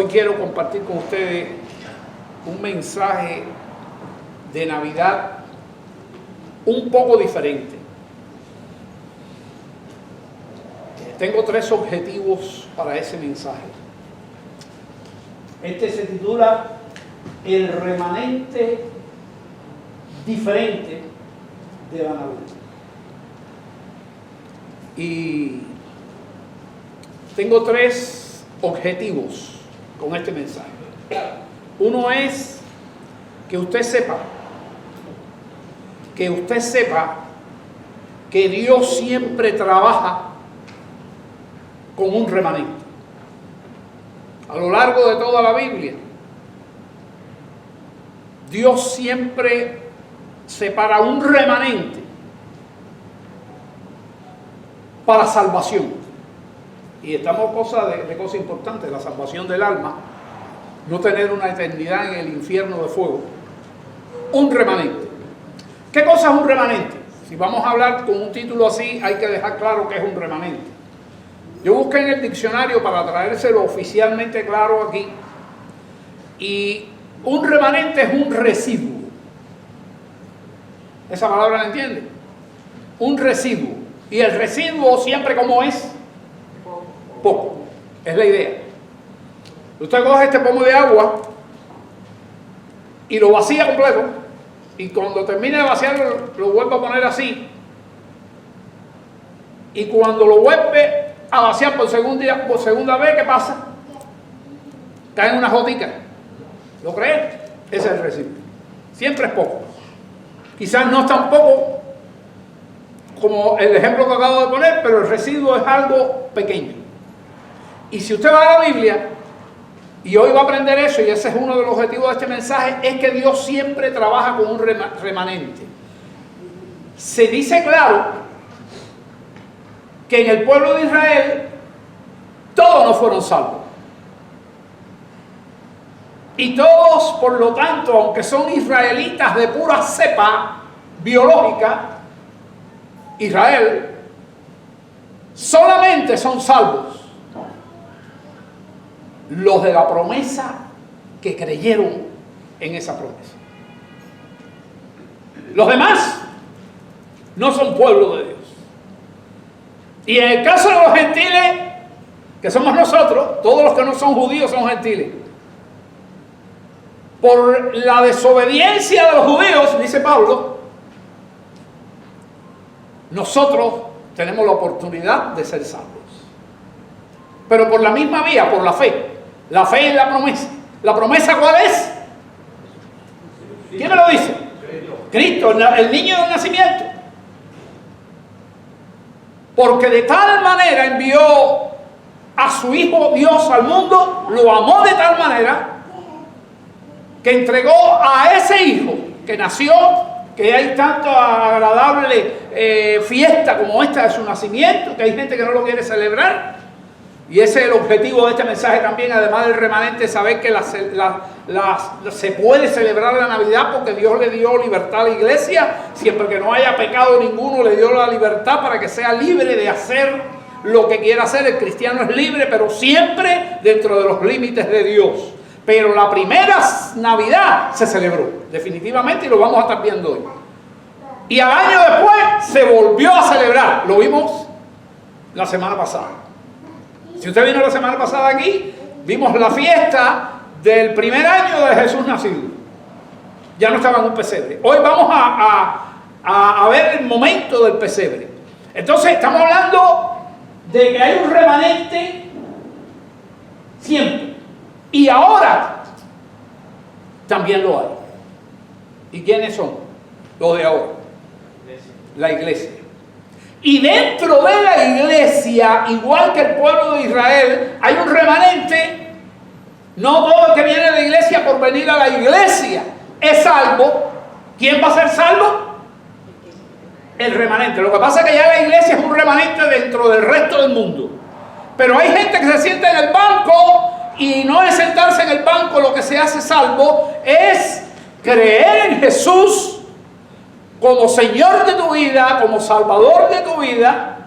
Hoy quiero compartir con ustedes un mensaje de Navidad un poco diferente. Tengo 3 objetivos para ese mensaje. Este se titula El remanente diferente de la Navidad. Y tengo 3 objetivos con este mensaje. Uno es que usted sepa que Dios siempre trabaja con un remanente. A lo largo de toda la Biblia, Dios siempre separa un remanente para salvación. Y estamos de cosas importantes, la salvación del alma, no tener una eternidad en el infierno de fuego. Un remanente. ¿Qué cosa es un remanente? Si vamos a hablar con un título así, hay que dejar claro qué es un remanente. Yo busqué en el diccionario para traérselo oficialmente claro aquí, y un remanente es un residuo. ¿Esa palabra la entiende? Un residuo. Y el residuo siempre, ¿cómo es? Poco. Es la idea. Usted coge este pomo de agua y lo vacía completo, y cuando termine de vaciarlo lo vuelve a poner así, y cuando lo vuelve a vaciar por segunda vez, ¿qué pasa? Cae en una gotica. ¿Lo cree? Ese es el residuo. Siempre es poco. Quizás no es tan poco como el ejemplo que acabo de poner, pero el residuo es algo pequeño. Y si usted va a la Biblia, y hoy va a aprender eso, y ese es uno de los objetivos de este mensaje, es que Dios siempre trabaja con un remanente. Se dice claro que en el pueblo de Israel todos no fueron salvos. Y todos, por lo tanto, aunque son israelitas de pura cepa biológica, Israel, solamente son salvos los de la promesa que creyeron en esa promesa. Los demás no son pueblo de Dios. Y en el caso de los gentiles, que somos nosotros, todos los que no son judíos son gentiles. Por la desobediencia de los judíos, dice Pablo, nosotros tenemos la oportunidad de ser salvos. Pero por la misma vía, por la fe. La fe es la promesa. ¿La promesa cuál es? ¿Quién me lo dice? Cristo, el niño del nacimiento. Porque de tal manera envió a su Hijo Dios al mundo, lo amó de tal manera que entregó a ese Hijo que nació, que hay tanto agradable fiesta como esta de su nacimiento, que hay gente que no lo quiere celebrar. Y ese es el objetivo de este mensaje también, además del remanente, saber que se puede celebrar la Navidad porque Dios le dio libertad a la iglesia, siempre que no haya pecado ninguno, le dio la libertad para que sea libre de hacer lo que quiera hacer. El cristiano es libre, pero siempre dentro de los límites de Dios. Pero la primera Navidad se celebró, definitivamente, y lo vamos a estar viendo hoy. Y al año después se volvió a celebrar, lo vimos la semana pasada. Si usted vino la semana pasada aquí, vimos la fiesta del primer año de Jesús nacido. Ya no estaba en un pesebre. Hoy vamos a ver el momento del pesebre. Entonces estamos hablando de que hay un remanente siempre. Y ahora también lo hay. ¿Y quiénes son? Los de ahora. La iglesia. Y dentro de la iglesia, igual que el pueblo de Israel, hay un remanente. No todo el que viene a la iglesia por venir a la iglesia es salvo. ¿Quién va a ser salvo? El remanente. Lo que pasa es que ya la iglesia es un remanente dentro del resto del mundo. Pero hay gente que se sienta en el banco, y no es sentarse en el banco lo que se hace salvo, es creer en Jesús como Señor de tu vida, como Salvador de tu vida,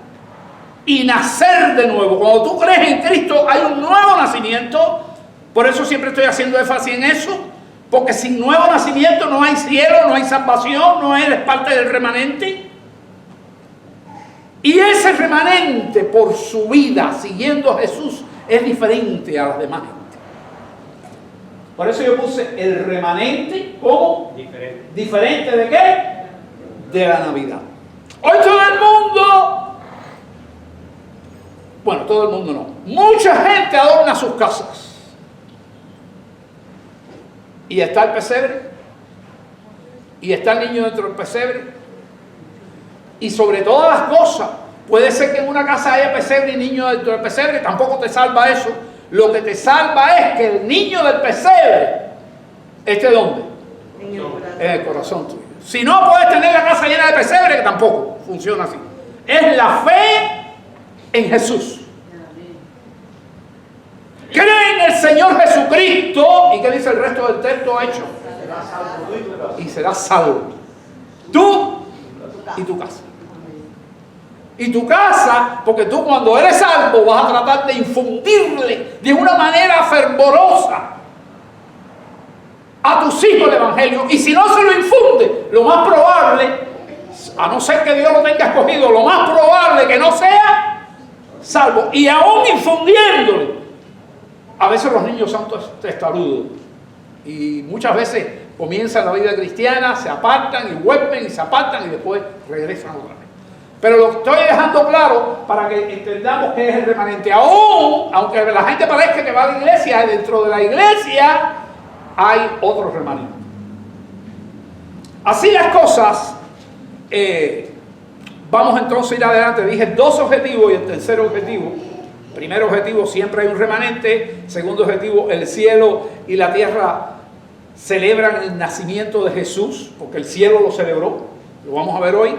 y nacer de nuevo. Cuando tú crees en Cristo hay un nuevo nacimiento, Por eso siempre estoy haciendo énfasis en eso, porque sin nuevo nacimiento no hay cielo, no hay salvación, no eres parte del remanente. Y ese remanente, por su vida siguiendo a Jesús, es diferente a las demás gente. Por eso yo puse el remanente como diferente. ¿Diferente de qué? De la Navidad. Hoy todo el mundo, bueno, todo el mundo no, mucha gente adorna sus casas. Y está el pesebre, y está el niño dentro del pesebre, y sobre todas las cosas, puede ser que en una casa haya pesebre y niño dentro del pesebre, tampoco te salva eso. Lo que te salva es que el niño del pesebre esté ¿dónde? En el corazón tuyo. Si no, puedes tener la casa llena de pesebre, que tampoco funciona así. Es la fe en Jesús. Cree en el Señor Jesucristo. ¿Y qué dice el resto del texto hecho? Y serás salvo. Tú y tu casa. Y tu casa, porque tú cuando eres salvo vas a tratar de infundirle de una manera fervorosa a tus hijos el evangelio. Y si no se lo infunde, lo más probable, a no ser que Dios lo tenga escogido, lo más probable que no sea salvo. Y aún infundiéndole, a veces los niños son testarudos y muchas veces comienzan la vida cristiana, se apartan y vuelven y se apartan y después regresan otra vez. Pero lo estoy dejando claro para que entendamos qué es el remanente. Aunque la gente parezca que va a la iglesia, dentro de la iglesia hay otro remanente. Así las cosas, vamos entonces a ir adelante. Dije 2 objetivos y el tercer objetivo. Primer objetivo, siempre hay un remanente. Segundo objetivo, el cielo y la tierra celebran el nacimiento de Jesús, porque el cielo lo celebró. Lo vamos a ver hoy.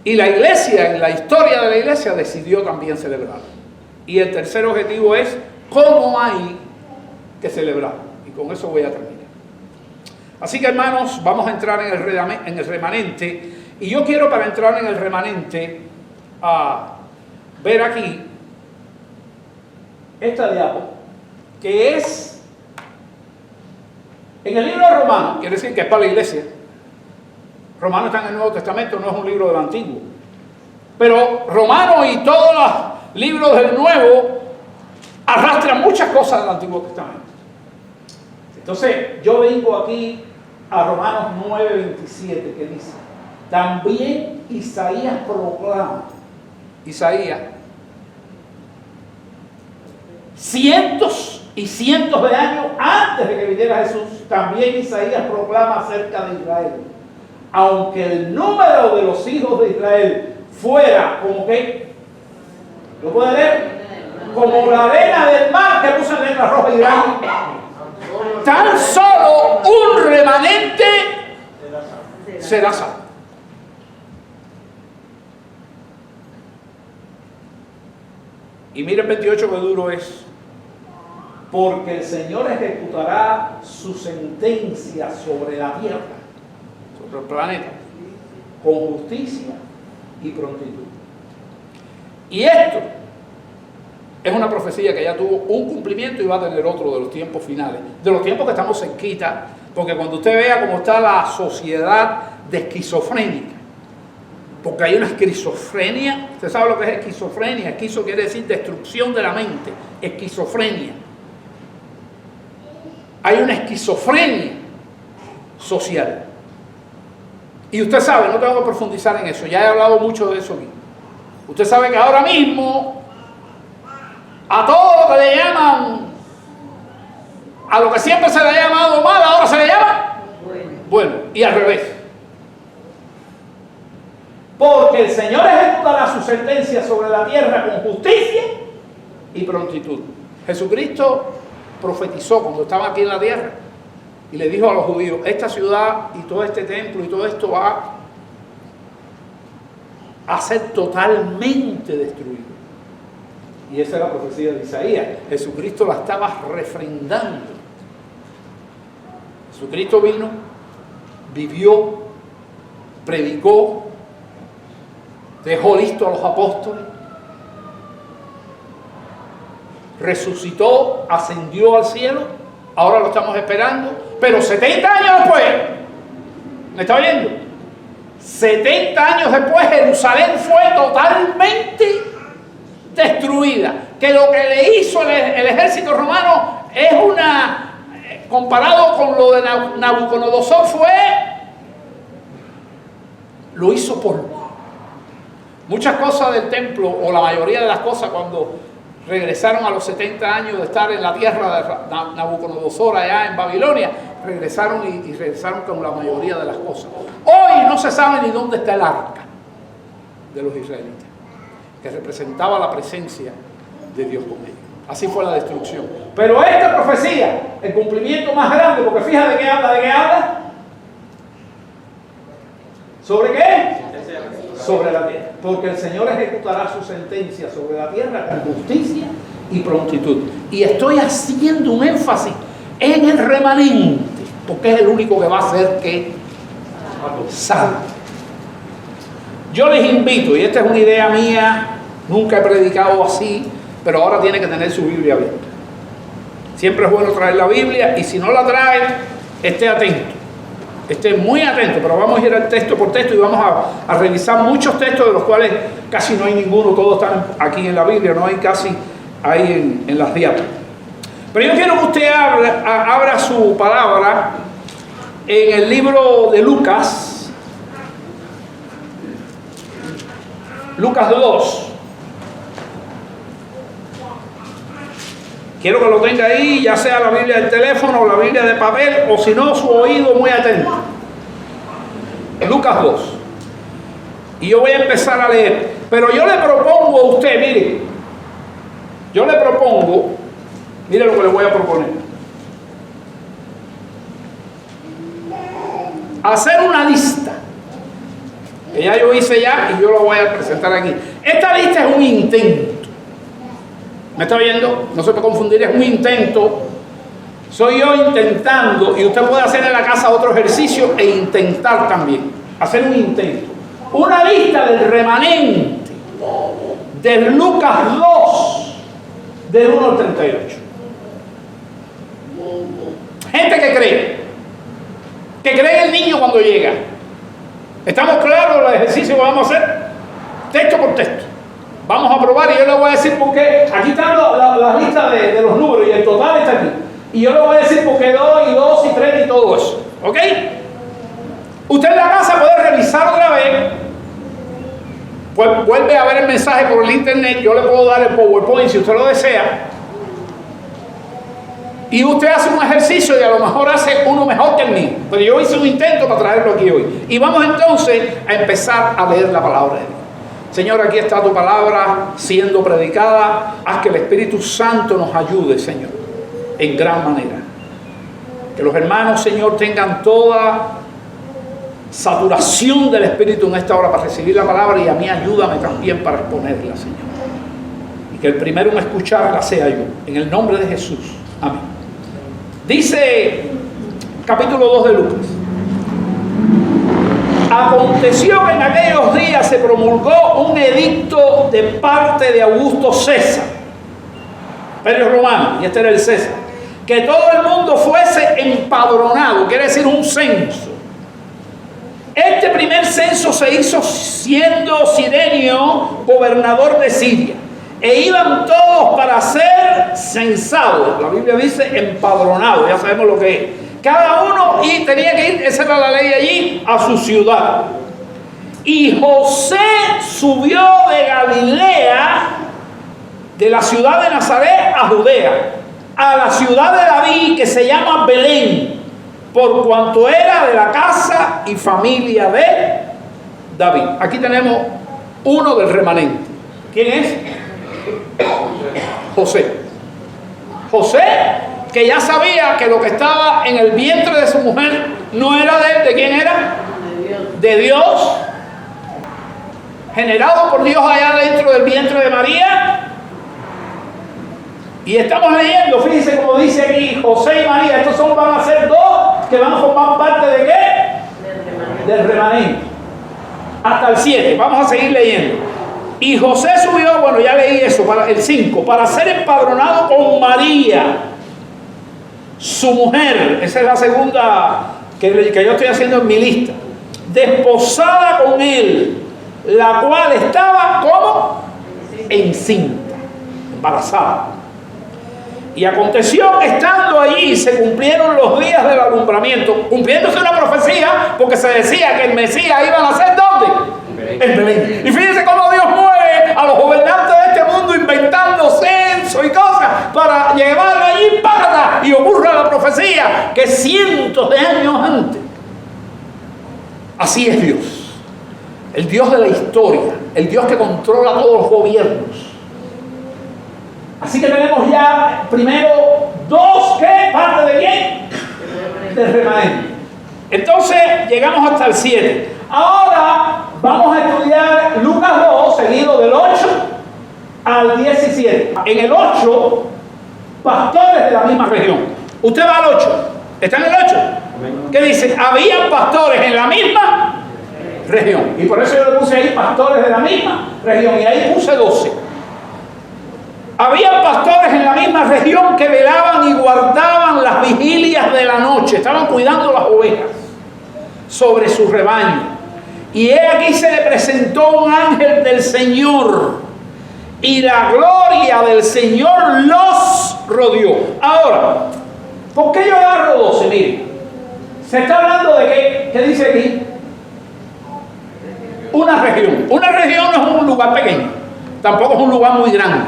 Y la iglesia, en la historia de la iglesia, decidió también celebrar. Y el tercer objetivo es cómo hay que celebrar. Y con eso voy a terminar. Así que, hermanos, vamos a entrar en el remanente. Y yo quiero, para entrar en el remanente, ver aquí esta diapo, que es en el libro de Romanos, quiere decir que es para la iglesia. Romanos está en el Nuevo Testamento, no es un libro del Antiguo. Pero Romanos y todos los libros del Nuevo arrastran muchas cosas del Antiguo Testamento. Entonces, yo vengo aquí a Romanos 9:27, que dice: también Isaías proclama, Isaías, cientos y cientos de años antes de que viniera Jesús, también Isaías proclama acerca de Israel. Aunque el número de los hijos de Israel fuera como que, ¿lo puede leer? Como la arena del mar, que puso en letra roja y grande, tan solo un remanente será salvo. Y miren 28 que duro es. Porque el Señor ejecutará su sentencia sobre la tierra, sobre el planeta, con justicia y prontitud. Y esto es una profecía que ya tuvo un cumplimiento y va a tener otro de los tiempos finales, de los tiempos que estamos cerquita, porque cuando usted vea cómo está la sociedad de esquizofrénica, porque hay una esquizofrenia, usted sabe lo que es esquizofrenia, esquizo quiere decir destrucción de la mente, esquizofrenia. Hay una esquizofrenia social. Y usted sabe, no tengo que profundizar en eso, ya he hablado mucho de eso aquí. Usted sabe que ahora mismo a todo lo que le llaman, a lo que siempre se le ha llamado mal, ahora se le llama bueno, y al revés. Porque el Señor ejecutará su sentencia sobre la tierra con justicia y prontitud. Jesucristo profetizó cuando estaba aquí en la tierra y le dijo a los judíos: esta ciudad y todo este templo y todo esto va a ser totalmente destruido. Y esa es la profecía de Isaías. Jesucristo la estaba refrendando. Jesucristo vino, vivió, predicó, dejó listo a los apóstoles, resucitó, ascendió al cielo, ahora lo estamos esperando, pero 70 años después, ¿me está oyendo? 70 años después Jerusalén fue totalmente destruida, que lo que le hizo el ejército romano es comparado con lo de Nabucodonosor lo hizo polvo. Muchas cosas del templo, o la mayoría de las cosas, cuando regresaron a los 70 años de estar en la tierra de Nabucodonosor allá en Babilonia, regresaron y regresaron con la mayoría de las cosas. Hoy no se sabe ni dónde está el arca de los israelitas, que representaba la presencia de Dios con ellos. Así fue la destrucción. Pero esta profecía, el cumplimiento más grande, porque fíjate de qué habla. ¿Sobre qué? Sobre la tierra. Porque el Señor ejecutará su sentencia sobre la tierra con justicia y prontitud. Y estoy haciendo un énfasis en el remanente, porque es el único que va a hacer que salve. Yo les invito, y esta es una idea mía, nunca he predicado así, pero ahora tiene que tener su Biblia abierta. Siempre es bueno traer la Biblia, y si no la trae, esté atento. Esté muy atento, pero vamos a ir al texto por texto y vamos a revisar muchos textos, de los cuales casi no hay ninguno, todos están aquí en la Biblia, no hay casi ahí en las diapositivas. Pero yo quiero que usted abra su palabra en el libro de Lucas, Lucas 2. Quiero que lo tenga ahí, ya sea la Biblia del teléfono o la Biblia de papel, o si no, su oído muy atento. Lucas 2. Y yo voy a empezar a leer. Pero yo le propongo a usted, mire, mire lo que le voy a proponer. Hacer una lista, que ya yo hice ya y yo lo voy a presentar aquí. Esta lista es un intento. ¿Me está viendo? No se puede confundir, es un intento. Soy yo intentando, y usted puede hacer en la casa otro ejercicio e intentar también. Hacer un intento. Una lista del remanente de Lucas 2, del 1 al 38. Gente que cree en el niño cuando llega. ¿Estamos claros el ejercicio que vamos a hacer? Texto por texto. Vamos a probar y yo le voy a decir por qué. Aquí están las listas de los números y el total está aquí. Y yo le voy a decir por qué 2 y 2 y 3 y todo eso. ¿Ok? Usted en la casa puede revisar otra vez. Pues vuelve a ver el mensaje por el internet. Yo le puedo dar el PowerPoint si usted lo desea. Y usted hace un ejercicio y a lo mejor hace uno mejor que el mío. Pero yo hice un intento para traerlo aquí hoy. Y vamos entonces a empezar a leer la palabra de Dios. Señor, aquí está tu palabra siendo predicada. Haz que el Espíritu Santo nos ayude, Señor, en gran manera. Que los hermanos, Señor, tengan toda saturación del Espíritu en esta hora para recibir la palabra, y a mí ayúdame también para exponerla, Señor. Y que el primero en escucharla sea yo. En el nombre de Jesús. Amén. Dice capítulo 2 de Lucas. Aconteció que en aquellos días se promulgó un edicto de parte de Augusto César, Imperio Romano, y este era el César, que todo el mundo fuese empadronado, quiere decir un censo. Este primer censo se hizo siendo Cirenio gobernador de Siria, e iban todos para ser censados. La Biblia dice empadronados, ya sabemos lo que es. Cada uno y tenía que ir, esa era la ley allí, a su ciudad. Y José subió de Galilea, de la ciudad de Nazaret a Judea, a la ciudad de David, que se llama Belén, por cuanto era de la casa y familia de David. Aquí tenemos uno del remanente. ¿Quién es? José. José, que ya sabía que lo que estaba en el vientre de su mujer no era de él. ¿De quién era? De Dios. Generado por Dios allá dentro del vientre de María. Y estamos leyendo, fíjense como dice aquí, José y María, estos van a ser dos que van a formar parte de ¿qué? Del remanente. Hasta el 7, vamos a seguir leyendo. Y José subió, bueno, ya leí eso, para el 5, para ser empadronado con María, su mujer. Esa es la segunda que yo estoy haciendo en mi lista. Desposada con él, la cual estaba como encinta, embarazada. Y aconteció que estando allí se cumplieron los días del alumbramiento, cumpliéndose una profecía, porque se decía que el Mesías iba a nacer ¿dónde? En Belén. Y fíjense cómo Dios mueve a los gobernantes de este mundo inventando censo y cosas para llevarlo allí para y ocurra la profecía que cientos de años antes. Así es Dios, el Dios de la historia, el Dios que controla todos los gobiernos. Así que tenemos ya primero dos, ¿qué? ¿Parte de quién? Del remanente. Entonces llegamos hasta el 7. Ahora vamos a estudiar Lucas 2, seguido del 8 al 17. En el 8, pastores de la misma región. Usted va al 8. ¿Está en el 8? ¿Qué dice? Habían pastores en la misma región. Y por eso yo le puse ahí pastores de la misma región. Y ahí puse 12. Había pastores en la misma región que velaban y guardaban las vigilias de la noche. Estaban cuidando las ovejas sobre su rebaño. Y he aquí se le presentó un ángel del Señor. Y la gloria del Señor los rodeó. Ahora, ¿por qué yo agarro 12? Miren, se está hablando de qué. ¿Qué dice aquí? Una región. Una región no es un lugar pequeño. Tampoco es un lugar muy grande.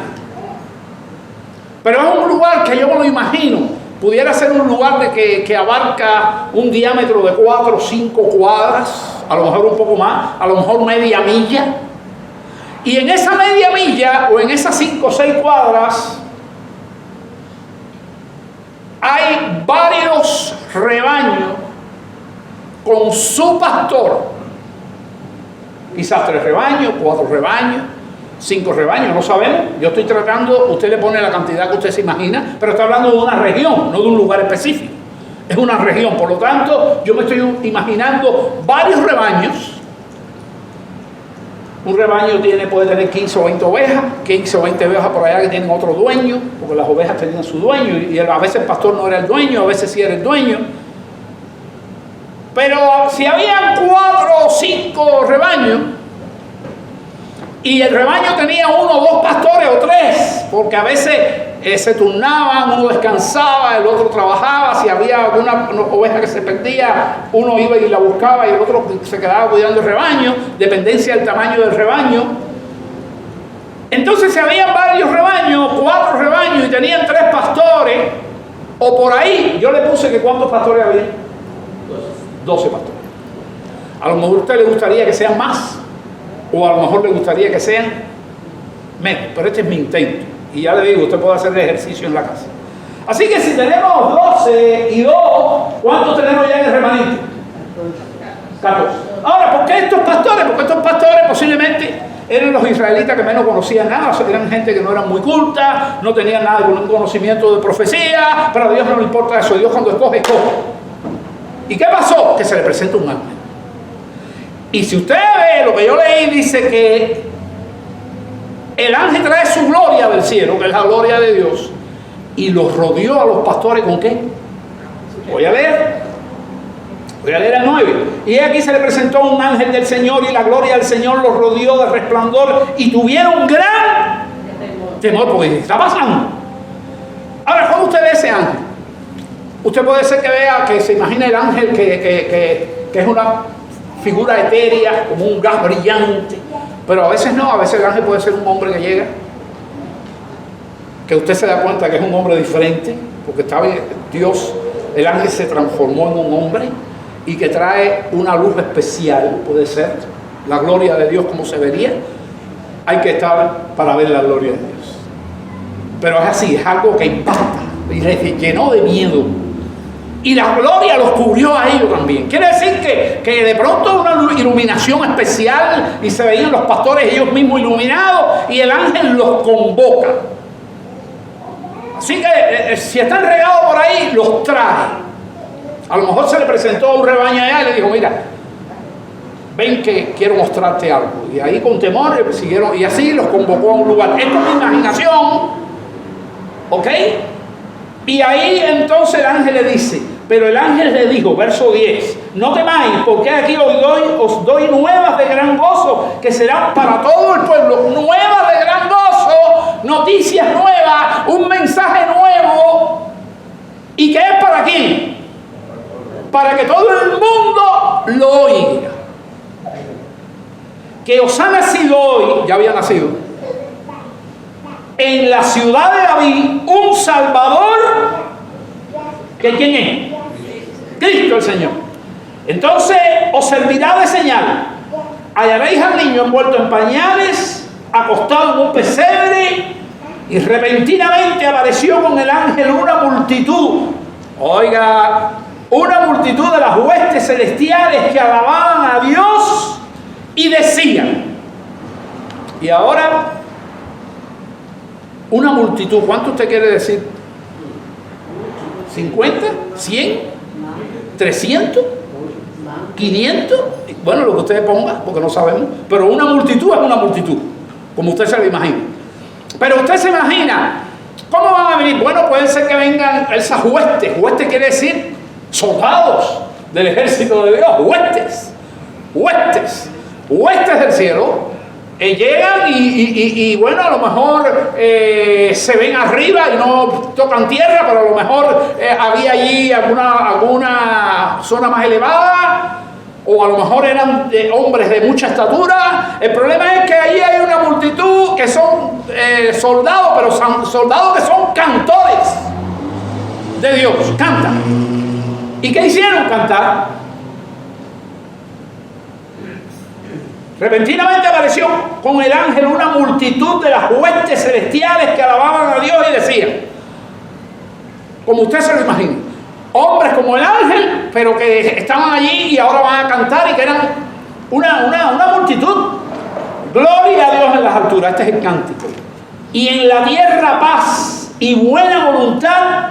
Pero es un lugar que yo me lo imagino, pudiera ser un lugar que abarca un diámetro de 4 o 5 cuadras, a lo mejor un poco más, a lo mejor media milla. Y en esa media milla, o en esas 5 o 6 cuadras, hay varios rebaños con su pastor. Quizás 3 rebaños, 4 rebaños, 5 rebaños, no sabemos. Yo estoy tratando, usted le pone la cantidad que usted se imagina, pero está hablando de una región, no de un lugar específico. Es una región, por lo tanto, yo me estoy imaginando varios rebaños. Un rebaño puede tener 15 o 20 ovejas, 15 o 20 ovejas por allá que tienen otro dueño, porque las ovejas tenían su dueño, y a veces el pastor no era el dueño, a veces sí era el dueño. Pero si habían 4 o 5 rebaños, y el rebaño tenía 1 o 2 pastores o 3, porque a veces se turnaban, uno descansaba, el otro trabajaba. Si había alguna oveja que se perdía, uno iba y la buscaba y el otro se quedaba cuidando el rebaño, dependencia del tamaño del rebaño. Entonces, si habían varios rebaños, 4 rebaños y tenían 3 pastores, o por ahí, yo le puse que ¿cuántos pastores había? 12 pastores. A lo mejor a usted le gustaría que sean más, o a lo mejor le gustaría que sean menos, pero este es mi intento. Y ya le digo, usted puede hacer el ejercicio en la casa. Así que si tenemos 12 y 2, ¿cuántos tenemos ya en el remanente? 14. Ahora, ¿por qué estos pastores? Porque estos pastores posiblemente eran los israelitas que menos conocían nada. O sea, eran gente que no eran muy culta, no tenían nada de conocimiento de profecía, pero a Dios no le importa eso. Dios cuando escoge, escoge. ¿Y qué pasó? Que se le presenta un ángel. Y si usted ve lo que yo leí, dice que el ángel trae su gloria del cielo, que es la gloria de Dios, y los rodeó a los pastores ¿con qué? Voy a leer el 9. Y aquí se le presentó un ángel del Señor, y la gloria del Señor los rodeó de resplandor, y tuvieron gran temor, porque está pasando. Ahora, ¿cómo usted ve ese ángel? Usted puede ser que vea, que se imagine el ángel que es una figura etérea, como un gas brillante, pero a veces no. A veces el ángel puede ser un hombre que llega, que usted se da cuenta que es un hombre diferente, porque está Dios, el ángel se transformó en un hombre, y que trae una luz especial, puede ser la gloria de Dios como se vería. Hay que estar para ver la gloria de Dios, pero es así, es algo que impacta y les llenó de miedo. Y la gloria los cubrió a ellos también. Quiere decir que de pronto una iluminación especial, y se veían los pastores ellos mismos iluminados, y el ángel los convoca. Así que si están regados por ahí, los trae. A lo mejor se le presentó a un rebaño allá y le dijo: mira, ven que quiero mostrarte algo. Y ahí con temor siguieron, y así los convocó a un lugar. Esto es mi imaginación, ¿ok? Y ahí entonces el ángel le dice, pero el ángel le dijo, verso 10, no temáis, porque aquí os doy nuevas de gran gozo, que serán para todo el pueblo, nuevas de gran gozo, noticias nuevas, un mensaje nuevo. ¿Y qué es para quién? Para que todo el mundo lo oiga. Que os ha nacido hoy, ya había nacido, en la ciudad de David, un Salvador, ¿que quién es? Cristo el Señor. Entonces os servirá de señal. Hallaréis al niño envuelto en pañales, acostado en un pesebre, y repentinamente apareció con el ángel una multitud. Oiga, una multitud de las huestes celestiales que alababan a Dios y decían. Y ahora, una multitud, ¿cuánto usted quiere decir? ¿50? ¿100? ¿300? ¿500? Bueno, lo que usted ponga, porque no sabemos. Pero una multitud es una multitud, como usted se lo imagina. Pero usted se imagina, ¿cómo van a venir? Bueno, puede ser que vengan esas huestes. Huestes quiere decir soldados del ejército de Dios. Huestes del cielo. Llegan y bueno, a lo mejor se ven arriba y no tocan tierra, pero a lo mejor había allí alguna zona más elevada, o a lo mejor eran hombres de mucha estatura. El problema es que allí hay una multitud que son soldados, pero son soldados que son cantores de Dios, cantan. ¿Y qué hicieron? Cantar. Repentinamente apareció con el ángel una multitud de las huestes celestiales que alababan a Dios y decían, como usted se lo imagina, hombres como el ángel, pero que estaban allí y ahora van a cantar, y que eran una multitud. Gloria a Dios en las alturas, este es el cántico. Y en la tierra paz y buena voluntad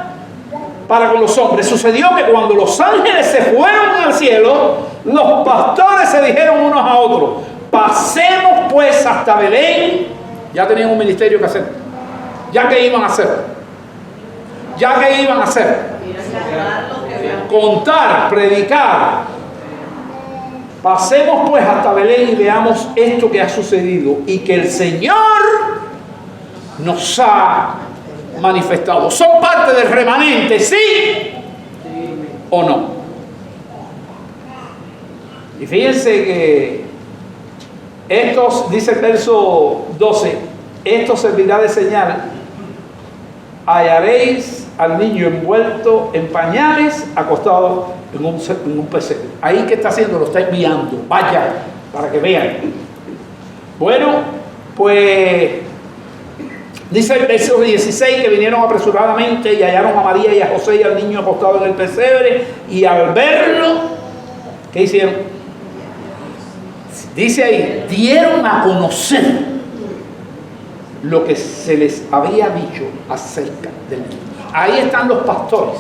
para con los hombres. Sucedió que cuando los ángeles se fueron al cielo, los pastores se dijeron unos a otros, pasemos pues hasta Belén. Ya tenían un ministerio que hacer. ¿Ya qué iban a hacer? Contar, predicar. Pasemos pues hasta Belén y veamos esto que ha sucedido y que el Señor nos ha manifestado. ¿Son parte del remanente, sí o no? Y fíjense que estos, dice el verso 12, esto servirá de señal. Hallaréis al niño envuelto en pañales, acostado en un pesebre. Ahí, ¿qué está haciendo? Lo está enviando. Vaya, para que vean. Bueno, pues dice el verso 16 que vinieron apresuradamente y hallaron a María y a José y al niño acostado en el pesebre, y al verlo, ¿qué hicieron? Dice ahí, dieron a conocer lo que se les había dicho acerca del niño. Ahí están los pastores.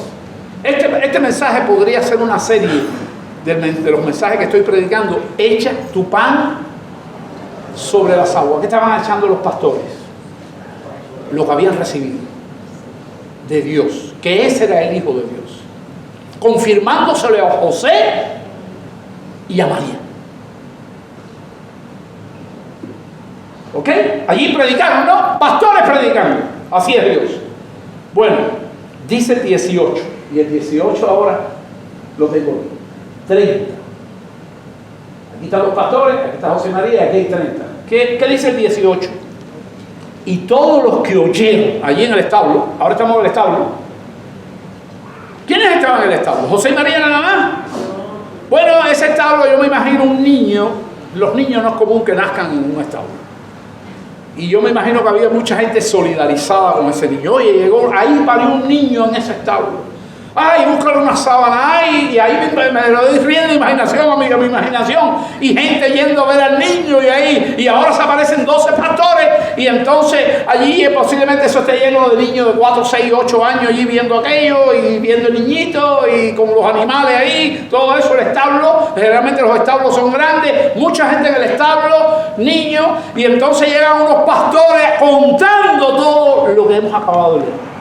Este mensaje podría ser una serie de los mensajes que estoy predicando. Echa tu pan sobre las aguas. ¿Qué estaban echando los pastores? Lo que habían recibido de Dios, que ese era el Hijo de Dios, confirmándosele a José y a María. ¿Ok? Allí predicaron, ¿no? Pastores predicando. Así es Dios. Bueno, dice el 18. Y el 18 ahora lo tengo. 30. Aquí están los pastores, aquí está José María, aquí hay 30. ¿Qué dice el 18? Y todos los que oyeron allí en el establo, ahora estamos en el establo. ¿Quiénes estaban en el establo? ¿José y María nada más? Bueno, ese establo yo me imagino un niño. Los niños no es común que nazcan en un establo. Y yo me imagino que había mucha gente solidarizada con ese niño. Oye, llegó, ahí parió un niño en ese establo. Ay, búscale una sábana. Ay, y ahí me lo doy riendo, imaginación, amiga, mi imaginación. Y gente yendo a ver al niño y ahí. Y ahora se aparecen 12 pastores y entonces allí posiblemente eso esté lleno de niños de 4, 6, 8 años allí viendo aquello y viendo el niñito y con los animales ahí, todo eso, el establo, generalmente los establos son grandes, mucha gente en el establo, niños, y entonces llegan unos pastores contando todo lo que hemos acabado de leer.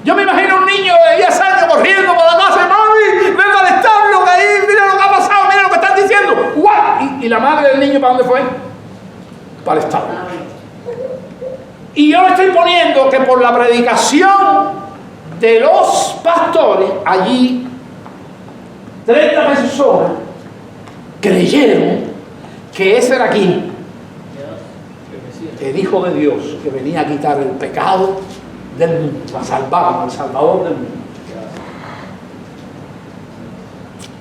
Yo me imagino un niño de 10 años corriendo por la casa, mami, ven al establo, que ahí, mira lo que ha pasado, mira lo que están diciendo. ¡Guau! Y la madre del niño, ¿para dónde fue? Para el establo. Y yo estoy poniendo que por la predicación de los pastores, allí, 30 personas creyeron que ese era aquí, el Hijo de Dios, que venía a quitar el pecado del mundo, a salvarnos, al Salvador del mundo.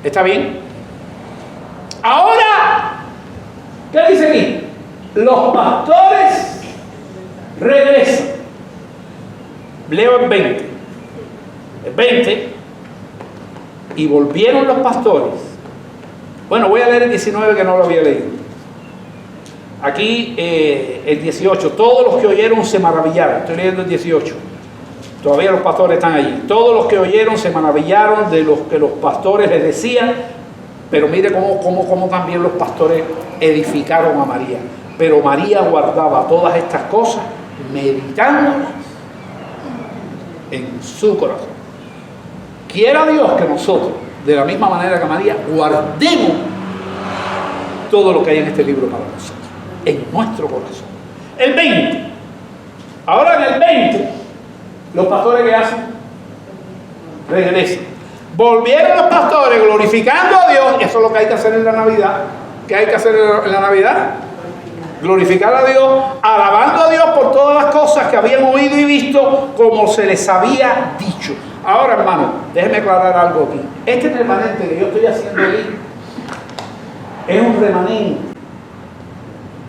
¿Está bien? Ahora, ¿qué dice aquí? Los pastores regresan. Leo el 20. El 20. Y volvieron los pastores. Bueno, voy a leer el 19 que no lo había leído. Aquí el 18, todos los que oyeron se maravillaron. Estoy leyendo el 18. Todavía los pastores están allí. Todos los que oyeron se maravillaron de lo que los pastores les decían. Pero mire cómo también los pastores edificaron a María. Pero María guardaba todas estas cosas, meditándolas en su corazón. Quiera Dios que nosotros, de la misma manera que María, guardemos todo lo que hay en este libro para nosotros, en nuestro corazón. El 20. Ahora en el 20, los pastores, ¿qué hacen? Regresan. Volvieron los pastores glorificando a Dios. Eso es lo que hay que hacer en la Navidad. ¿Qué hay que hacer en la Navidad? Glorificar a Dios, alabando a Dios por todas las cosas que habían oído y visto, como se les había dicho. Ahora, hermano, déjeme aclarar algo aquí. Este remanente que yo estoy haciendo aquí es un remanente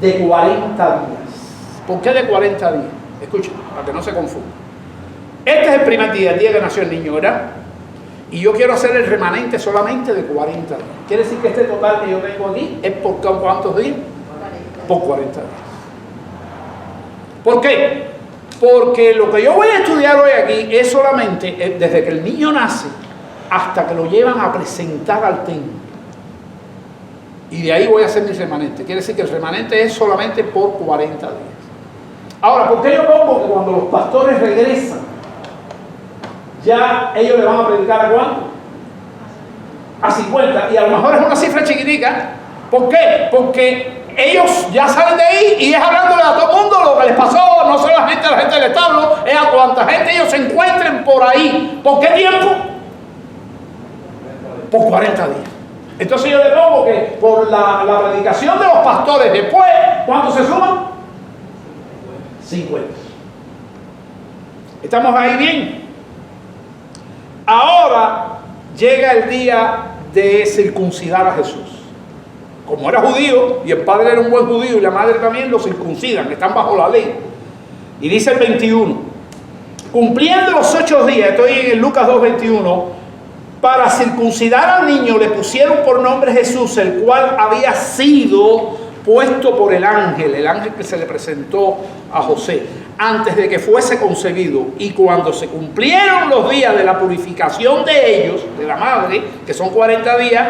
de 40 días. ¿Por qué de 40 días? Escuchen, para que no se confunda. Este es el primer día, el día que nació el niño, ¿verdad? Y yo quiero hacer el remanente solamente de 40 días. Quiere decir que este total que yo tengo aquí es por ¿cuántos días? Por 40 días. ¿Por qué? Porque lo que yo voy a estudiar hoy aquí es solamente desde que el niño nace hasta que lo llevan a presentar al templo. Y de ahí voy a hacer mi remanente. Quiere decir que el remanente es solamente por 40 días. Ahora, ¿por qué yo pongo que cuando los pastores regresan, ya ellos le van a predicar a cuánto? A 50. Y a lo mejor es una cifra chiquitica. ¿Por qué? Porque ellos ya salen de ahí y es hablándole a todo el mundo lo que les pasó, no solo a la gente del establo, es a cuánta gente ellos se encuentren por ahí. ¿Por qué tiempo? Por 40 días. Entonces yo le pongo que por la predicación de los pastores después, ¿cuántos se suman? 50. ¿Estamos ahí bien? Ahora llega el día de circuncidar a Jesús. Como era judío, y el padre era un buen judío, y la madre también, lo circuncidan, están bajo la ley. Y dice el 21, cumpliendo los 8 días, estoy en el Lucas 2:21, para circuncidar al niño le pusieron por nombre Jesús, el cual había sido puesto por el ángel que se le presentó a José, antes de que fuese concebido. Y cuando se cumplieron los días de la purificación de ellos, de la madre, que son 40 días,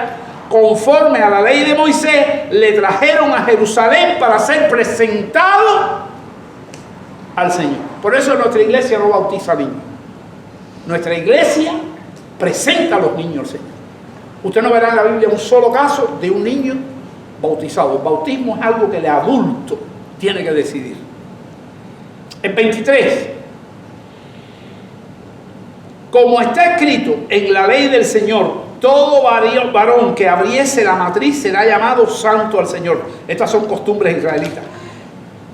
conforme a la ley de Moisés, le trajeron a Jerusalén para ser presentado al Señor. Por eso nuestra iglesia no bautiza niños. Nuestra iglesia presenta a los niños al Señor. Usted no verá en la Biblia un solo caso de un niño bautizado. El bautismo es algo que el adulto tiene que decidir. El 23. Como está escrito en la ley del Señor, todo varón que abriese la matriz será llamado santo al Señor. Estas son costumbres israelitas.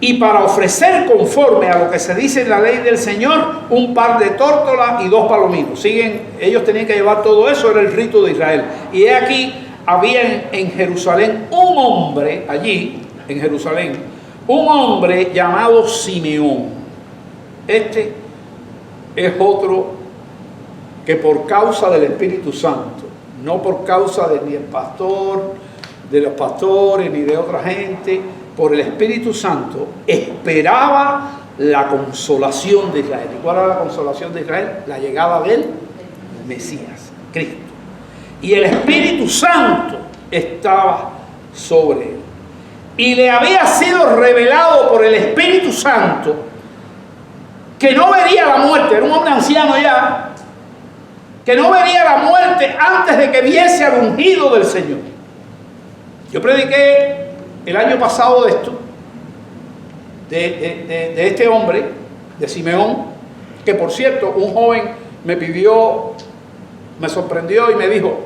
Y para ofrecer conforme a lo que se dice en la ley del Señor, un par de tórtolas y 2 palominos. Ellos tenían que llevar todo eso, era el rito de Israel. Y he aquí, había en Jerusalén un hombre, allí, en Jerusalén, un hombre llamado Simeón. Este es otro que por causa del Espíritu Santo, no por causa de ni el pastor, de los pastores, ni de otra gente, por el Espíritu Santo, esperaba la consolación de Israel. ¿Y cuál era la consolación de Israel? La llegada del Mesías, Cristo. Y el Espíritu Santo estaba sobre él. Y le había sido revelado por el Espíritu Santo que no vería la muerte. Era un hombre anciano ya, que no vería la muerte antes de que viese al ungido del Señor. Yo prediqué el año pasado de esto, de este hombre, de Simeón, que por cierto, un joven me pidió, me sorprendió y me dijo,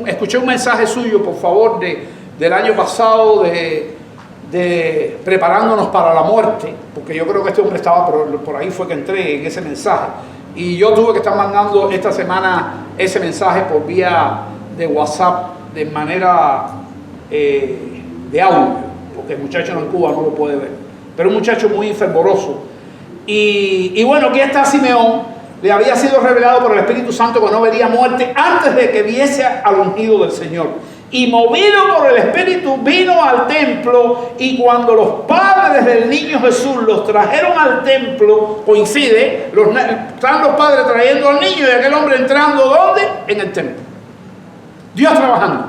escuché un mensaje suyo, por favor, del año pasado de preparándonos para la muerte, porque yo creo que este hombre estaba por ahí, fue que entré en ese mensaje. Y yo tuve que estar mandando esta semana ese mensaje por vía de WhatsApp, de manera de audio, porque el muchacho en Cuba no lo puede ver. Pero un muchacho muy fervoroso. Y bueno, aquí está Simeón. Le había sido revelado por el Espíritu Santo que no vería muerte antes de que viese al ungido del Señor. Y movido por el Espíritu vino al templo, y cuando los padres del niño Jesús los trajeron al templo, coincide, están los padres trayendo al niño y aquel hombre entrando, ¿dónde? En el templo. Dios trabajando,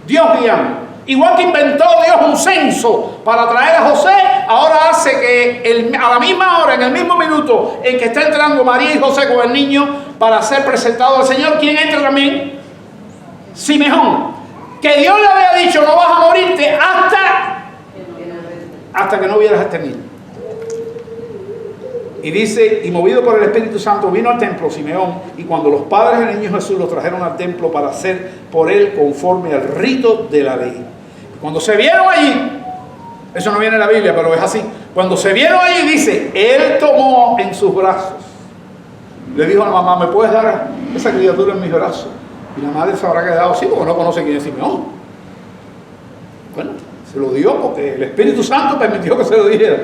Dios guiando. Igual que inventó Dios un censo para traer a José, ahora hace que a la misma hora, en el mismo minuto en que está entrando María y José con el niño para ser presentado al Señor, ¿quién entra también? Simeón. Que Dios le había dicho, no vas a morirte hasta que no vieras a este niño. Y dice, y movido por el Espíritu Santo vino al templo Simeón, y cuando los padres del niño Jesús los trajeron al templo para hacer por él conforme al rito de la ley. Cuando se vieron allí, eso no viene en la Biblia, pero es así. Cuando se vieron allí, dice, él tomó en sus brazos. Le dijo a la mamá, ¿me puedes dar esa criatura en mis brazos? Y la madre se habrá quedado así porque no conoce quién es Simeón. Bueno, se lo dio porque el Espíritu Santo permitió que se lo dijera.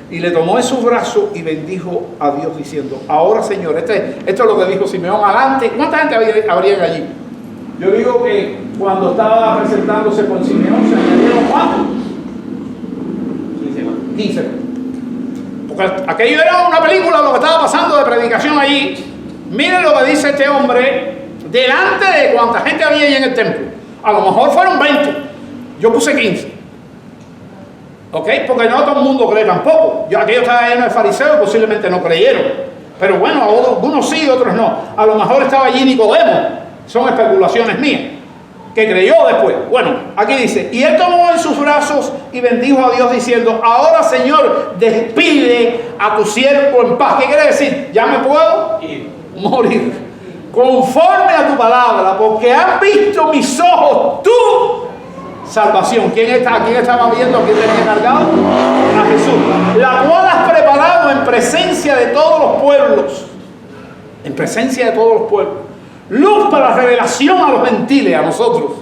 Y le tomó en sus brazos y bendijo a Dios diciendo, ahora Señor, esto es lo que dijo Simeón adelante. ¿Cuánta gente habría allí? Yo digo que cuando estaba presentándose con Simeón se añadieron ¿cuántos? 15. Porque aquello era una película lo que estaba pasando de predicación allí. Miren lo que dice este hombre delante de cuánta gente había allí en el templo. A lo mejor fueron 20. Yo puse 15. ¿Ok? Porque no todo el mundo cree tampoco. Aquello estaba lleno de fariseos, posiblemente no creyeron. Pero bueno, algunos sí, otros no. A lo mejor estaba allí Nicodemo. Son especulaciones mías. Que creyó después. Bueno, aquí dice, y él tomó en sus brazos y bendijo a Dios diciendo, ahora Señor, despide a tu siervo en paz. ¿Qué quiere decir? Ya me puedo morir. Conforme a tu palabra, porque han visto mis ojos tu salvación. ¿Quién estaba viendo? ¿Quién tenía cargado? A Jesús. La cual has preparado en presencia de todos los pueblos. En presencia de todos los pueblos. Luz para revelación a los gentiles, a nosotros.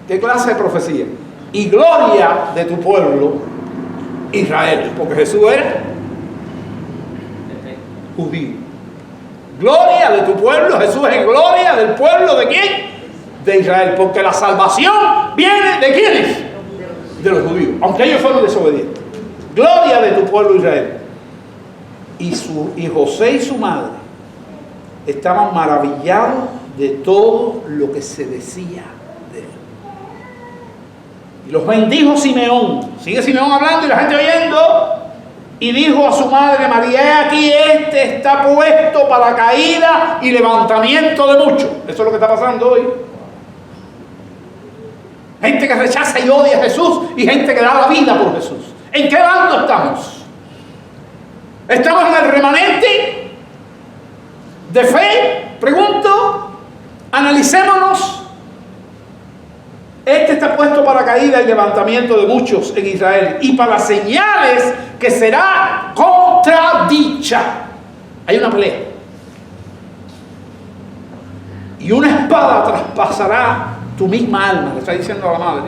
¿Qué clase de profecía? Y gloria de tu pueblo, Israel. Porque Jesús era judío. Gloria de tu pueblo, Jesús es gloria del pueblo ¿de quién? De Israel. Porque la salvación viene ¿de quiénes? De los judíos. Aunque ellos fueron desobedientes. Gloria de tu pueblo Israel. Y José y su madre estaban maravillados de todo lo que se decía de él. Y los bendijo Simeón. Sigue Simeón hablando y la gente oyendo. Y dijo a su madre María, he aquí este está puesto para caída y levantamiento de muchos. Eso es lo que está pasando hoy. Gente que rechaza y odia a Jesús y gente que da la vida por Jesús. ¿En qué bando estamos? ¿Estamos en el remanente de fe? Pregunto, analicémonos. Este está puesto para caída y levantamiento de muchos en Israel y para señales que será contradicha. Hay una pelea. Y una espada traspasará tu misma alma, le está diciendo a la madre.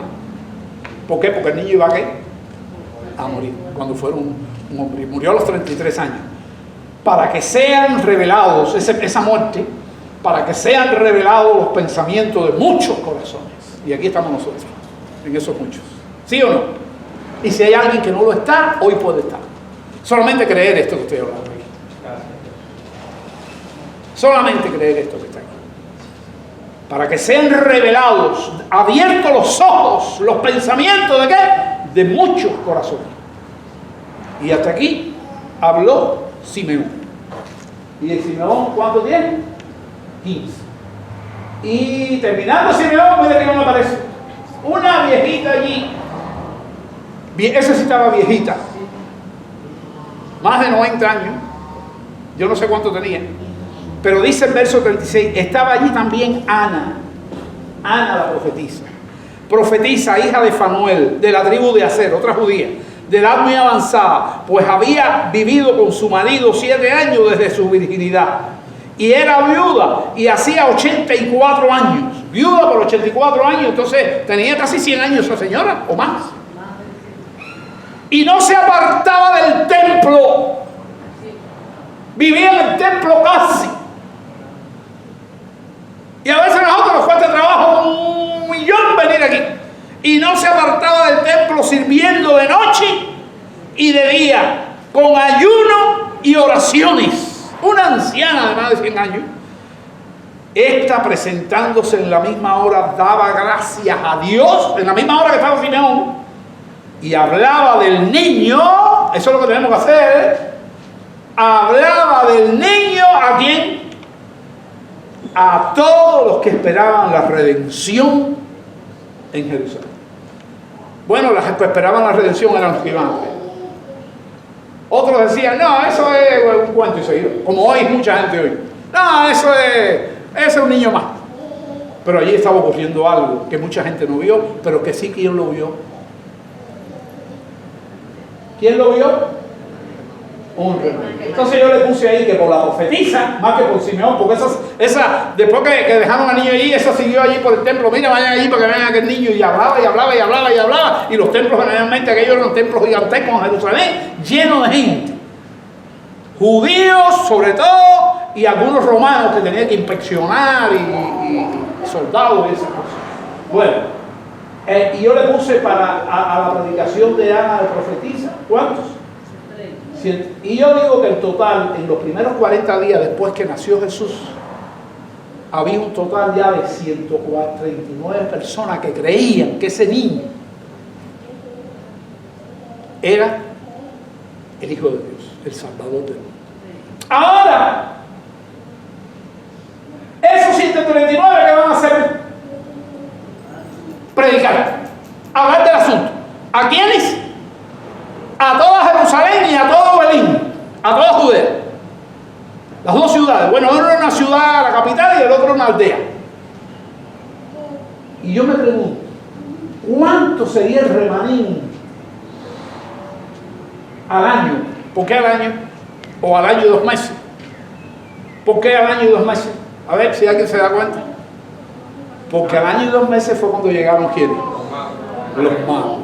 ¿Por qué? Porque el niño iba a morir cuando fuera un hombre. Murió a los 33 años. Para que sean revelados, esa muerte, para que sean revelados los pensamientos de muchos corazones. Y aquí estamos nosotros, en esos muchos. ¿Sí o no? Y si hay alguien que no lo está, hoy puede estar. Solamente creer esto que estoy hablando aquí. Solamente creer esto que está aquí. Para que sean revelados, abiertos los ojos, los pensamientos de qué? De muchos corazones. Y hasta aquí habló Simeón. ¿Y el Simeón cuánto tiene? 15. Y terminando Simeón, mira que no me aparece. Una viejita allí. Esa sí estaba viejita. Más de 90 años. Yo no sé cuánto tenía. Pero dice el verso 36, estaba allí también Ana. Ana la profetisa. Profetisa, hija de Fanuel, de la tribu de Aser, otra judía, de edad muy avanzada, pues había vivido con su marido 7 años desde su virginidad. Y era viuda y hacía 84 años. Viuda por 84 años, entonces tenía casi 100 años esa señora, o más. Y no se apartaba del templo. Vivía en el templo casi. Y a veces a nosotros nos cuesta trabajo un millón venir aquí. Y no se apartaba del templo sirviendo de noche y de día, con ayuno y oraciones. Una anciana de más de 100 años. Esta, presentándose en la misma hora, daba gracias a Dios, en la misma hora que estaba Simeón, y hablaba del niño. Eso es lo que tenemos que hacer. Hablaba del niño, ¿a quién? A todos los que esperaban la redención en Jerusalén. Bueno, los que esperaban la redención eran los que iban a creer. Otros decían, no, eso es un cuento y seguido. Como hoy mucha gente hoy. No, eso es un niño más. Pero allí estaba ocurriendo algo que mucha gente no vio, pero que sí, ¿quién lo vio? ¿Quién lo vio? Un remanente. Entonces yo le puse ahí que por la profetisa, más que por Simeón, porque esa después que dejaron al niño allí, esa siguió allí por el templo. Mira, vayan allí para que vean a aquel niño, y hablaba y hablaba y hablaba y hablaba. Y los templos, generalmente aquellos eran templos gigantescos en Jerusalén, llenos de gente. Judíos sobre todo, y algunos romanos que tenían que inspeccionar, y soldados y esas cosas. Bueno, y yo le puse a la predicación de Ana de profetisa, ¿cuántos? Y yo digo que el total, en los primeros 40 días después que nació Jesús, había un total ya de 139 personas que creían que ese niño era el Hijo de Dios, el Salvador del mundo. Ahora, esos 139 que van a hacer, predicar, hablar del asunto. ¿A quiénes? A toda Jerusalén y a todo Belén, a toda Judea. Las dos ciudades. Bueno, uno era una ciudad, la capital, y el otro una aldea. Y yo me pregunto, ¿cuánto sería el remanente al año? ¿Por qué al año? ¿O al año y 2 meses? ¿Por qué al año y 2 meses? A ver si alguien se da cuenta. Porque al año y 2 meses fue cuando llegaron ¿quiénes? Los magos.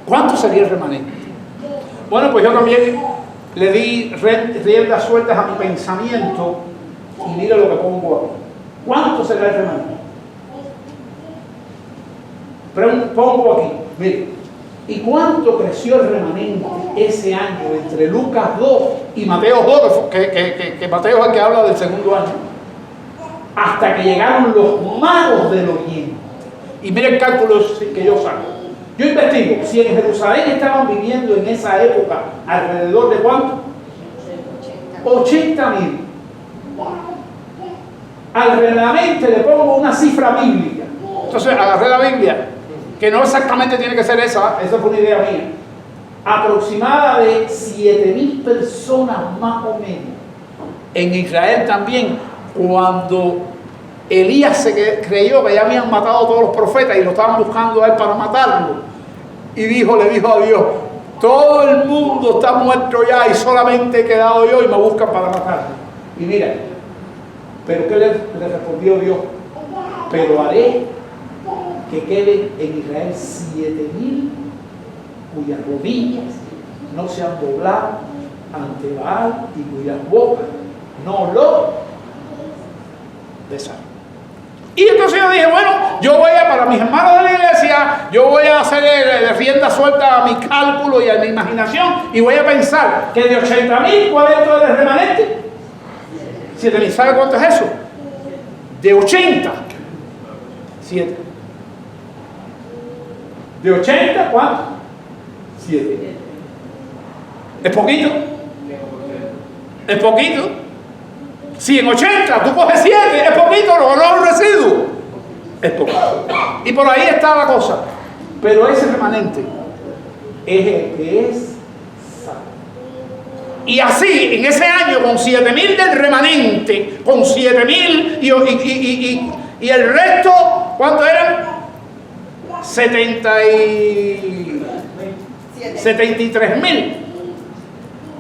¿Cuánto sería el remanente? Bueno, pues yo también le di riendas sueltas a mi pensamiento y mira lo que pongo aquí. ¿Cuánto será el remanente? Pongo aquí, mire. ¿Y cuánto creció el remanente ese año entre Lucas 2 y Mateo 2, que Mateo es el que habla del segundo año? Hasta que llegaron los magos del oriente. Y mire el cálculo que yo saco. Yo investigo, si en Jerusalén estaban viviendo en esa época alrededor de ¿cuánto? 80.000. Al remanente le pongo una cifra bíblica. Entonces agarré la Biblia, que no exactamente tiene que ser esa fue una idea mía. Aproximada de 7.000 personas más o menos. En Israel también, cuando Elías se creyó que ya habían matado a todos los profetas y lo estaban buscando a él para matarlo, y le dijo a Dios, todo el mundo está muerto ya y solamente he quedado yo y me buscan para matarme. Y mira, pero ¿qué le respondió Dios? Pero haré que queden en Israel 7.000 cuyas rodillas no se han doblado ante Baal y cuyas bocas no lo besaron. Y entonces yo dije, bueno, yo voy a, para mis hermanos de la iglesia, yo voy a hacer rienda suelta a mi cálculo y a mi imaginación y voy a pensar que de 80,000, ¿cuál es todo el remanente? 7,000. ¿Sabe cuánto es eso? De 80, 7. De 80, ¿cuánto? 7. ¿Es poquito? ¿Es poquito? Si en 80 tú coges 7, es poquito, no es un residuo. Es poquito. Y por ahí está la cosa. Pero ese remanente es el que es salvo. Y así, en ese año, con 7,000 del remanente, con 7,000 y el resto, ¿cuánto eran? 73,000.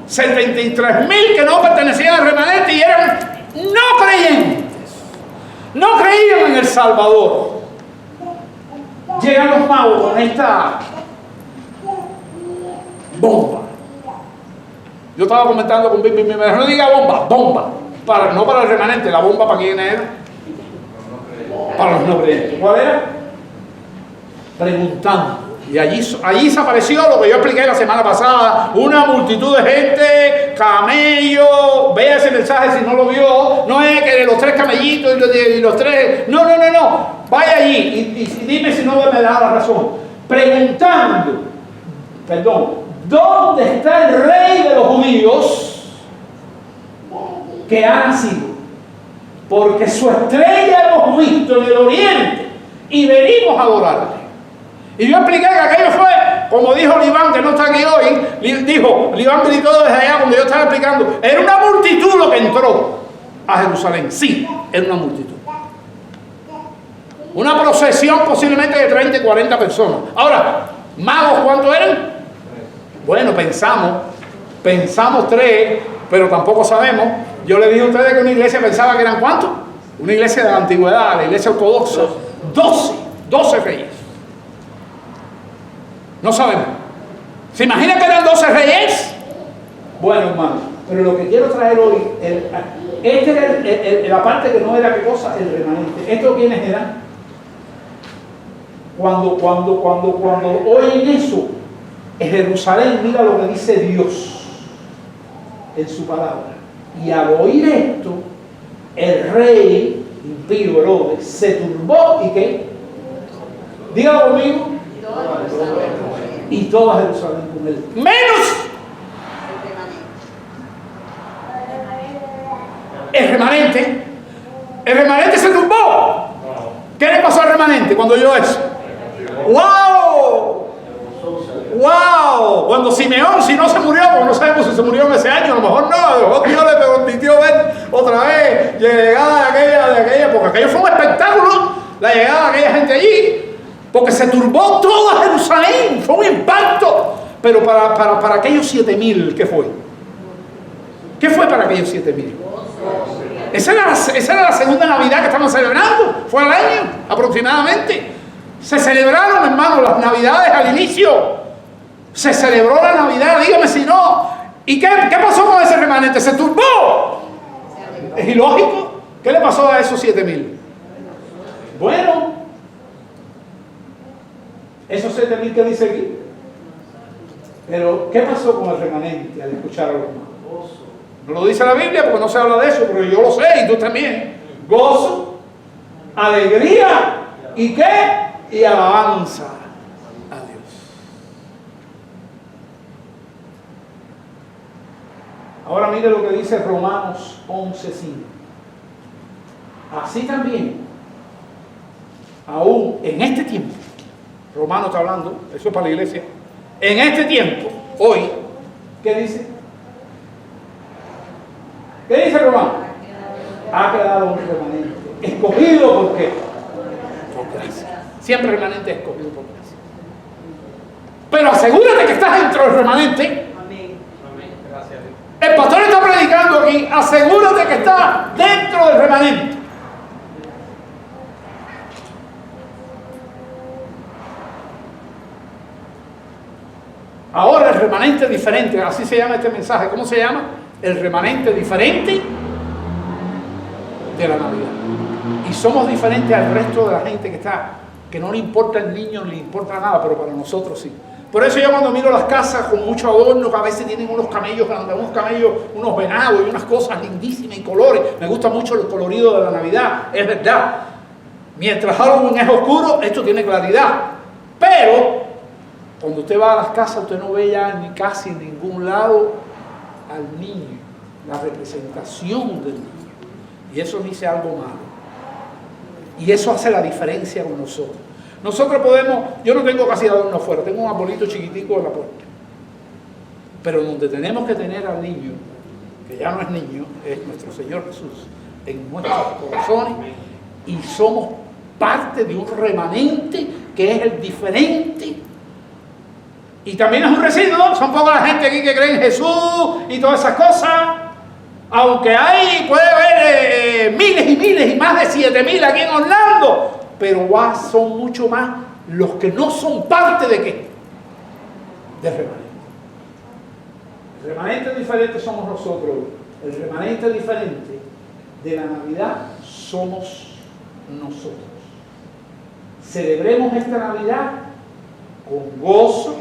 73,000 que no pertenecían al remanente y eran no creyentes. No creían en el Salvador. Llegan los magos con esta bomba. Yo estaba comentando con Bibi, no diga bomba, bomba. No para el remanente, la bomba para quién era. Para los no creyentes. ¿Cuál era? Preguntando. Y allí se apareció lo que yo expliqué la semana pasada, una multitud de gente, camello. Vea ese mensaje si no lo vio. No es que los 3 camellitos y los 3, no, vaya allí y dime si no me da la razón. Preguntando, ¿dónde está el rey de los judíos que ha nacido? Porque su estrella hemos visto en el oriente y venimos a adorarle. Y yo expliqué que aquello fue, como dijo Liván, que no está aquí hoy, Liván gritó desde allá cuando yo estaba explicando, era una multitud lo que entró a Jerusalén. Sí, era una multitud. Una procesión posiblemente de 30 y 40 personas. Ahora, magos, ¿cuántos eran? Bueno, pensamos 3, pero tampoco sabemos. Yo le dije a ustedes que una iglesia pensaba que eran ¿cuántos? Una iglesia de la antigüedad, la iglesia ortodoxa, 12 reyes. No sabemos. ¿Se imagina que eran 12 reyes? Bueno, hermano, pero lo que quiero traer hoy, la parte que no era qué cosa, el remanente. ¿Estos quiénes eran? Cuando oyen eso, en Jerusalén, mira lo que dice Dios en su palabra. Y al oír esto, el rey impío Herodes se turbó y ¿qué? Dígalo conmigo. Y toda Jerusalén con él. Menos el remanente. El remanente se turbó. ¿Qué le pasó al remanente cuando oyó eso? ¡Wow! ¡Wow! Cuando Simeón, si no se murió, porque no sabemos si se murió en ese año, a lo mejor no, a lo mejor Dios le permitió ver otra vez llegada de aquella, porque aquello fue un espectáculo, la llegada de aquella gente allí. Porque se turbó toda Jerusalén, fue un impacto. Pero para aquellos 7,000, ¿qué fue? ¿Qué fue para aquellos 7,000? Esa era la segunda Navidad que estamos celebrando. Fue al año, aproximadamente. Se celebraron, hermanos, las Navidades al inicio. Se celebró la Navidad, dígame si no. ¿Y qué pasó con ese remanente? Se turbó. ¿Es ilógico? ¿Qué le pasó a esos 7,000? Bueno, esos 7,000 que dice aquí. Pero, ¿qué pasó con el remanente al escuchar a los magos? No lo dice la Biblia porque no se habla de eso, pero yo lo sé y tú también. Gozo, alegría y ¿qué? Y alabanza a Dios. Ahora mire lo que dice Romanos 11:5. Así también, aún en este tiempo, Romano está hablando, eso es para la iglesia. En este tiempo, hoy, ¿qué dice? ¿Qué dice Romano? Ha quedado un remanente. Escogido ¿por qué? Por gracia. Siempre remanente es escogido por gracia. Pero asegúrate que estás dentro del remanente. Amén. Gracias. El pastor está predicando aquí. Asegúrate que estás dentro del remanente. Ahora el remanente diferente, así se llama este mensaje. ¿Cómo se llama? El remanente diferente de la Navidad. Y somos diferentes al resto de la gente que no le importa el niño, ni le importa nada, pero para nosotros sí. Por eso yo cuando miro las casas con mucho adorno, que a veces tienen unos camellos, unos venados y unas cosas lindísimas y colores. Me gusta mucho el colorido de la Navidad, es verdad. Mientras Halloween es oscuro, esto tiene claridad. Pero cuando usted va a las casas, usted no ve ya ni casi en ningún lado al niño, la representación del niño. Y eso dice algo malo. Y eso hace la diferencia con nosotros. Nosotros podemos, yo no tengo casi adorno afuera, tengo un arbolito chiquitico en la puerta. Pero donde tenemos que tener al niño, que ya no es niño, es nuestro Señor Jesús, en nuestros corazones, y somos parte de un remanente que es el diferente. Y también es un residuo, son poca la gente aquí que cree en Jesús y todas esas cosas. Aunque puede haber miles y miles y más de 7,000 aquí en Orlando, pero son mucho más los que no son parte de qué, del remanente. El remanente diferente somos nosotros. El remanente diferente de la Navidad somos nosotros. Celebremos esta Navidad con gozo,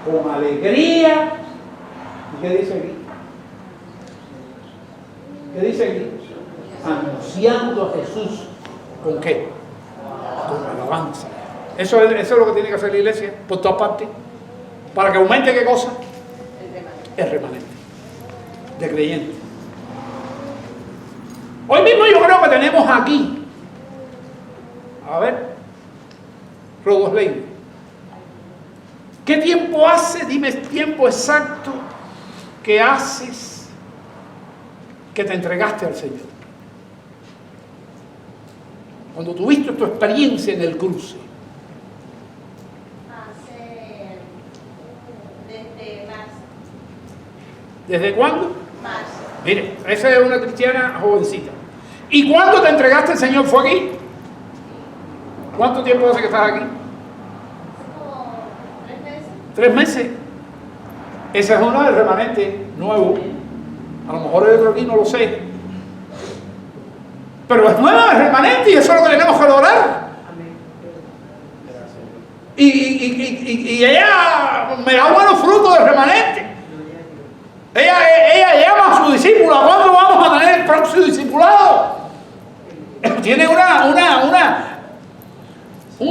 con alegría. ¿Y qué dice aquí? ¿Qué dice aquí? Anunciando a Jesús. ¿Con qué? Con alabanza. Eso es lo que tiene que hacer la iglesia por todas partes. Para que aumente ¿qué cosa? El remanente de creyentes. Hoy mismo yo creo que tenemos aquí, a ver, Rodosley, ¿qué tiempo hace? Dime el tiempo exacto que haces que te entregaste al Señor. Cuando tuviste tu experiencia en el cruce. Desde marzo. ¿Desde cuándo? Marzo. Mire, esa es una cristiana jovencita. ¿Y cuándo te entregaste al Señor? ¿Fue aquí? ¿Cuánto tiempo hace que estás aquí? Como 3 meses. 3 meses. Esa es una del remanente nuevo. A lo mejor hay otro aquí, no lo sé. Pero es nueva, es remanente, y eso es lo que tenemos que lograr. Y ella me da buenos frutos del remanente. Ella llama a su discípula. ¿Cuándo vamos a tener el próximo discipulado? Tiene un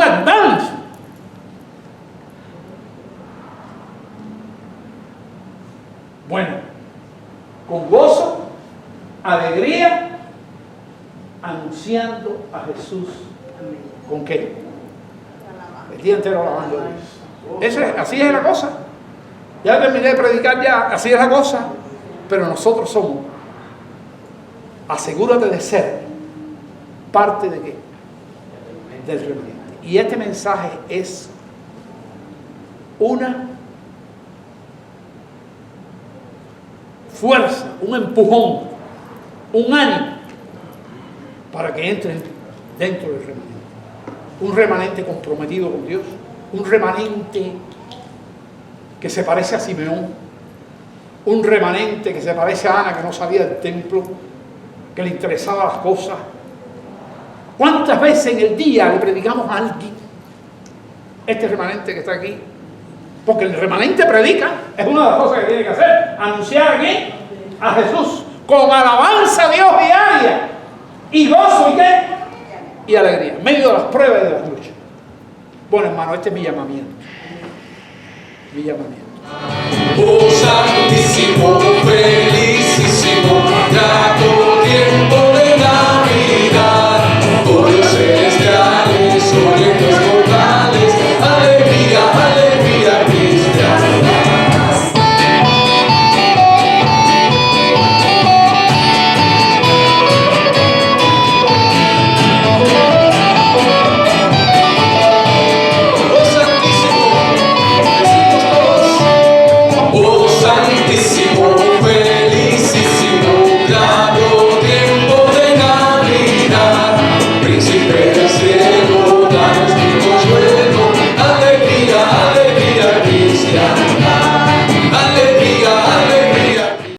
advance. Bueno, con gozo, alegría, anunciando a Jesús. ¿Con qué? El día entero alabando a Dios. Así es la cosa. Ya terminé de predicar ya, así es la cosa. Pero nosotros somos, asegúrate de ser parte de qué? Del remanente. Y este mensaje es una fuerza, un empujón, un ánimo para que entren dentro del remanente. Un remanente comprometido con Dios, un remanente que se parece a Simeón, un remanente que se parece a Ana, que no salía del templo, que le interesaban las cosas. ¿Cuántas veces en el día le predicamos a alguien? Este remanente que está aquí. Porque el remanente predica, es una de las cosas que tiene que hacer, anunciar aquí a Jesús con alabanza a Dios diaria, y gozo, ¿y qué? Y alegría, en medio de las pruebas y de las luchas. Bueno, hermano, este es mi llamamiento. Mi llamamiento. O Santísimo Fe.